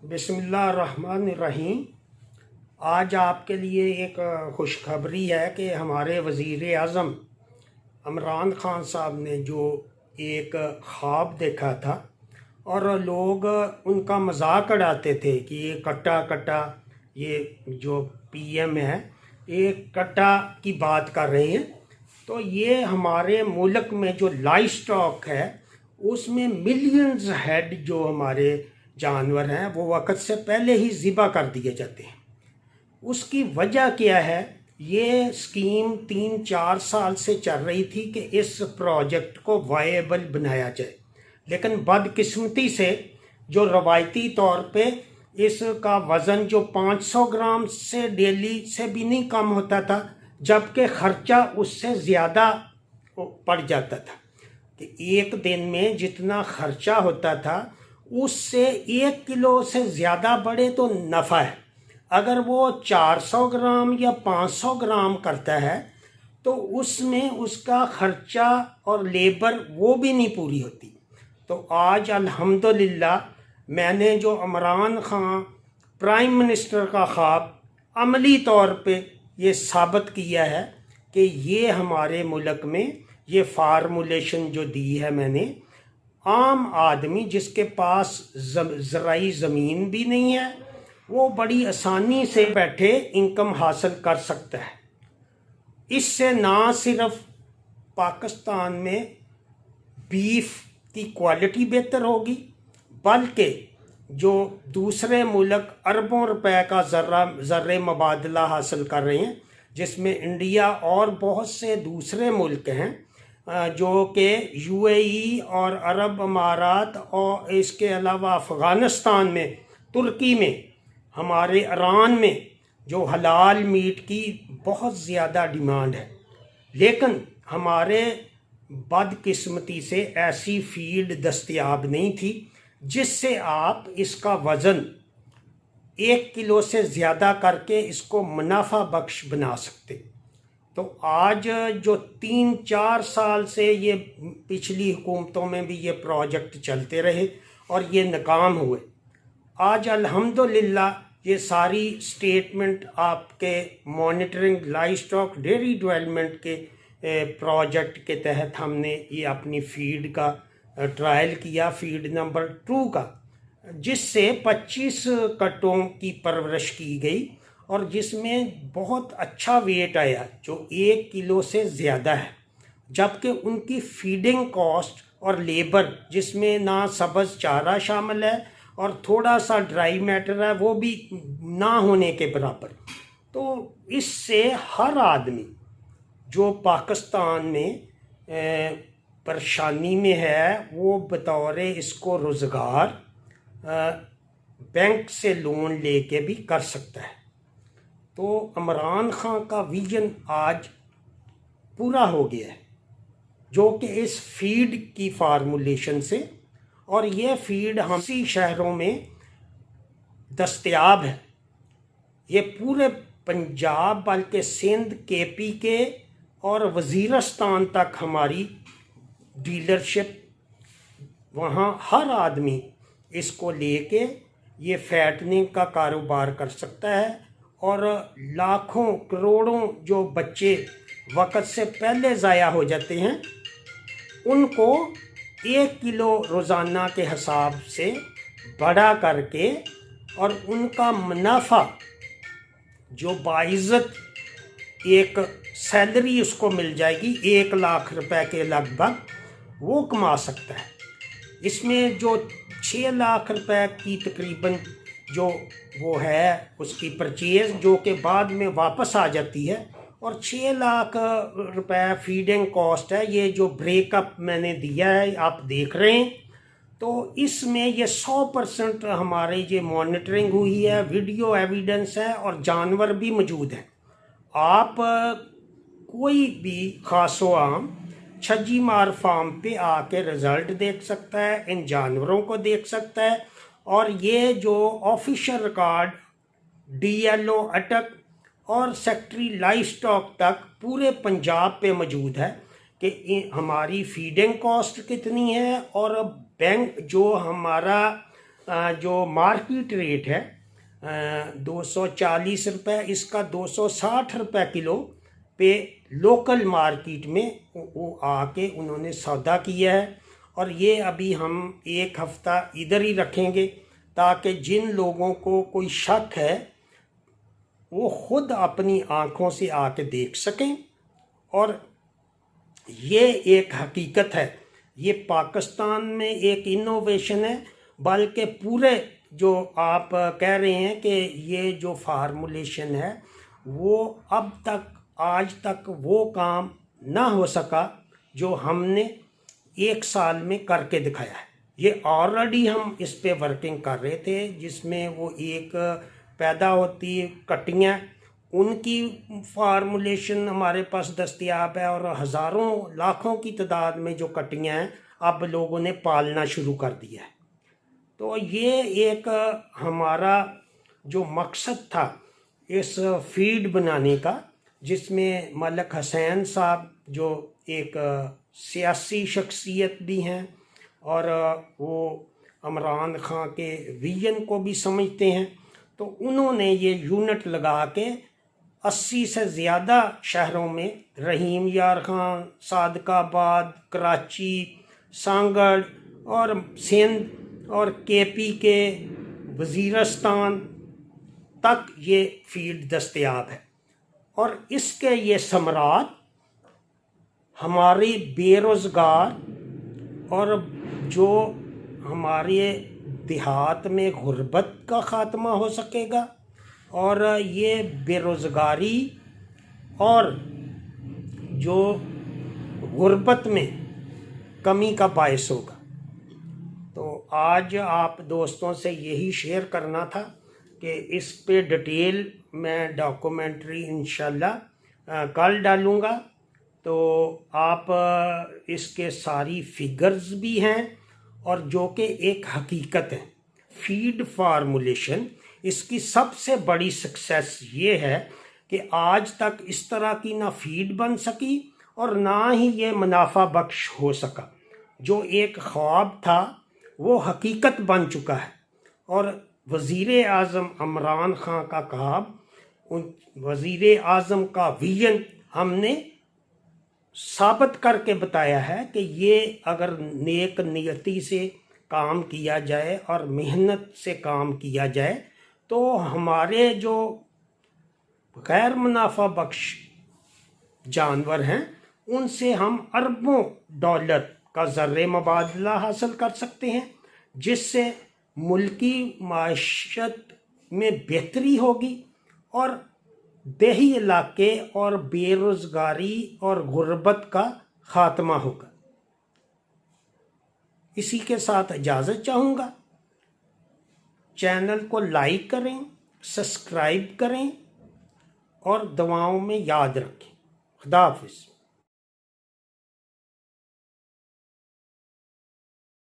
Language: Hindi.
बिस्मिल्लाहिर्रहमानिर्रहीम। आज आपके लिए एक खुशखबरी है कि हमारे वज़ीर आज़म इमरान खान साहब ने जो एक ख्वाब देखा था और लोग उनका मजाक उड़ाते थे कि ये कट्टा कट्टा, ये जो पीएम है ये कट्टा की बात कर रहे हैं। तो ये हमारे मुल्क में जो लाइव स्टॉक है उसमें मिलियंस हेड जो हमारे जानवर हैं वो वक्त से पहले ही ज़िबा कर दिए जाते हैं। उसकी वजह क्या है? ये स्कीम 3-4 साल से चल रही थी कि इस प्रोजेक्ट को वायबल बनाया जाए, लेकिन बदकिस्मती से जो रवायती तौर पे इसका वज़न जो 500 ग्राम से डेली से भी नहीं कम होता था, जबकि ख़र्चा उससे ज़्यादा पड़ जाता था कि एक दिन में जितना ख़र्चा होता था उससे 1 किलो से ज़्यादा बढ़े तो नफ़ा है। अगर वो 400 ग्राम या 500 ग्राम करता है तो उसमें उसका ख़र्चा और लेबर वो भी नहीं पूरी होती। तो आज अल्हम्दुलिल्लाह मैंने जो इमरान खान प्राइम मिनिस्टर का ख्वाब अमली तौर पे ये साबित किया है कि ये हमारे मुल्क में ये फार्मूलेशन जो दी है मैंने, आम आदमी जिसके पास ज़राई ज़मीन भी नहीं है वो बड़ी आसानी से बैठे इनकम हासिल कर सकता है। इससे ना सिर्फ पाकिस्तान में बीफ की क्वालिटी बेहतर होगी, बल्कि जो दूसरे मुल्क अरबों रुपए का ज़र्रे मुबादला हासिल कर रहे हैं, जिसमें इंडिया और बहुत से दूसरे मुल्क हैं जो कि यूएई और अरब अमारात और इसके अलावा अफ़गानिस्तान में, तुर्की में, हमारे ईरान में जो हलाल मीट की बहुत ज़्यादा डिमांड है। लेकिन हमारे बदकिस्मती से ऐसी फील्ड दस्तयाब नहीं थी जिससे आप इसका वज़न 1 किलो से ज़्यादा करके इसको मुनाफा बख्श बना सकते। तो आज जो 3-4 साल से ये पिछली हुकूमतों में भी ये प्रोजेक्ट चलते रहे और ये नाकाम हुए, आज अल्हम्दुलिल्लाह ये सारी स्टेटमेंट आपके monitoring live stock dairy development के प्रोजेक्ट के तहत हमने ये अपनी फीड का ट्रायल किया, फीड नंबर 2 का, जिससे 25 कट्टों की परवरिश की गई और जिसमें बहुत अच्छा वेट आया जो 1 किलो से ज़्यादा है, जबकि उनकी फीडिंग कॉस्ट और लेबर जिसमें ना सब्ज़ चारा शामिल है और थोड़ा सा ड्राई मैटर है वो भी ना होने के बराबर। तो इससे हर आदमी जो पाकिस्तान में परेशानी में है वो बतौर इसको रोज़गार बैंक से लोन लेके भी कर सकता है। तो इमरान खान का विजन आज पूरा हो गया है, जो कि इस फीड की फार्मूलेशन से, और ये फीड हम इसी शहरों में दस्तयाब है। ये पूरे पंजाब बल्कि सिंध, केपी के और वज़ीरस्तान तक हमारी डीलरशिप, वहाँ हर आदमी इसको लेके ये फैटनिंग का कारोबार कर सकता है और लाखों करोड़ों जो बच्चे वक्त से पहले ज़ाया हो जाते हैं उनको 1 किलो रोज़ाना के हिसाब से बड़ा करके और उनका मुनाफा जो बाइज़्ज़त एक सैलरी उसको मिल जाएगी 1 लाख रुपए के लगभग, वो कमा सकता है। इसमें जो 6 लाख रुपए की तकरीबन जो वो है उसकी परचेज़ जो कि बाद में वापस आ जाती है, और 6 लाख रुपए फीडिंग कॉस्ट है। ये जो ब्रेकअप मैंने दिया है आप देख रहे हैं, तो इसमें ये 100% हमारी ये मॉनिटरिंग हुई है, वीडियो एविडेंस है और जानवर भी मौजूद हैं। आप कोई भी खासो आम छज्जी मार फार्म पे आके रिज़ल्ट देख सकता है, इन जानवरों को देख सकता है, और ये जो ऑफिशियल रिकॉर्ड डीएलओ अटक और सेक्रेटरी लाइव स्टॉक तक पूरे पंजाब पे मौजूद है कि हमारी फीडिंग कॉस्ट कितनी है और बैंक जो हमारा जो मार्केट रेट है 240 रुपये, इसका 260 रुपये किलो पे लोकल मार्केट में वो आके उन्होंने सौदा किया है। और ये अभी हम एक हफ़्ता इधर ही रखेंगे ताकि जिन लोगों को कोई शक है वो ख़ुद अपनी आँखों से आके देख सकें। और ये एक हकीकत है, ये पाकिस्तान में एक इनोवेशन है, बल्कि पूरे जो आप कह रहे हैं कि ये जो फार्मूलेशन है वो अब तक आज तक वो काम ना हो सका जो हमने 1 साल में करके दिखाया है। ये ऑलरेडी हम इस पे वर्किंग कर रहे थे, जिसमें वो एक पैदा होती है कटियाँ, उनकी फार्मूलेशन हमारे पास दस्तयाब है और हज़ारों लाखों की तादाद में जो कटियाँ हैं अब लोगों ने पालना शुरू कर दिया है। तो ये एक हमारा जो मकसद था इस फीड बनाने का, जिसमें मलिक हसैन साहब जो एक सियासी शख्सियत भी हैं और वो इमरान खां के विजन को भी समझते हैं, तो उन्होंने ये यूनिट लगा के 80 से ज़्यादा शहरों में रहीम यार खां, सादकाबाद, कराची, सांगड़ और सिंध और केपी के वज़ीरिस्तान तक ये फीड दस्तयाब है। और इसके ये समरात हमारे बेरोज़गार और जो हमारे देहात में गुर्बत का ख़ात्मा हो सकेगा और ये बेरोज़गारी और जो गुर्बत में कमी का बायस होगा। तो आज आप दोस्तों से यही शेयर करना था कि इस पे डिटेल मैं डॉक्यूमेंट्री इंशाल्लाह कल डालूँगा। तो आप इसके सारी फिगर्स भी हैं और जो कि एक हकीकत है। फीड फार्मूलेशन इसकी सबसे बड़ी सक्सेस ये है कि आज तक इस तरह की ना फीड बन सकी और ना ही ये मुनाफा बख्श हो सका। जो एक ख्वाब था वो हकीकत बन चुका है और वज़ीर आज़म इमरान खां का ख्वाब, उन वज़ीर आज़म का विजन हमने साबित करके बताया है कि ये अगर नेक नियति से काम किया जाए और मेहनत से काम किया जाए तो हमारे जो गैर मुनाफा बख्श जानवर हैं उनसे हम अरबों डॉलर का ज़र्रे मुबादला हासिल कर सकते हैं, जिससे मुल्की माशत में बेहतरी होगी और देही इलाके और बेरोज़गारी और गुर्बत का ख़ात्मा होगा। इसी के साथ इजाज़त चाहूँगा। चैनल को लाइक करें, सब्सक्राइब करें और दुआओं में याद रखें। खुदा हाफिज़।